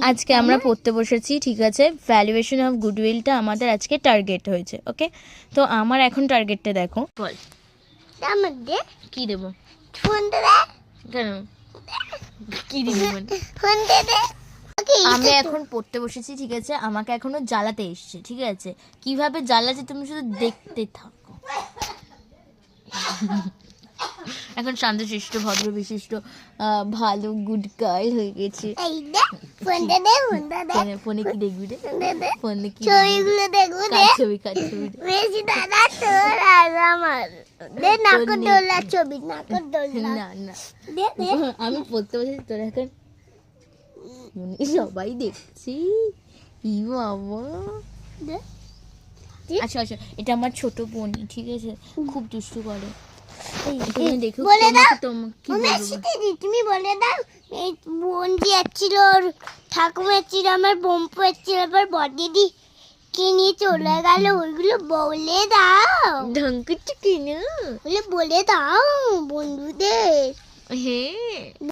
আজকে আমরা পড়তে বসেছি, ঠিক আছে। ভ্যালুয়েশন অফ গুডউইলটা আমাদের আজকে টার্গেট হয়েছে, ওকে। তো আমার এখন টার্গেটটা দেখো। বল কি দেবো? কেন কি দিবি? আমি এখন পড়তে বসেছি, ঠিক আছে। আমাকে এখনো জ্বালাতে এসছে, ঠিক আছে। কিভাবে জ্বালাচ্ছে তুমি শুধু দেখতে থাকো। এখন শান্তশিষ্ট ভদ্র বিশিষ্ট ভালো গুড গার্ল হয়ে গেছে। ফোনে কি দেখবি রে? ফোনে কি ছবিগুলো দেখবো? ছবি কার ছবি? বেশি দাদা তোর আর আমার নাকরদোলা ছবি, নাকরদোলা। না না, আমি পড়তে বসেছি, তোর এখন সবাই দেখছি। ই বাবা, আচ্ছা আচ্ছা, এটা আমার ছোট বোন, ঠিক আছে। খুব দুষ্টু করে। তুমি বলে দাও, এই বোন যাচ্ছিল, ঠাকুমা এসেছিল, আমার বোম্পু এসেছিল, এবার বড়দিদি কে নিয়ে চলে গেল, ওইগুলো বলে দাও। ঢঙ্কুচ্ছি কিনা বলে দাও বন্ধুদের। হ্যাঁ।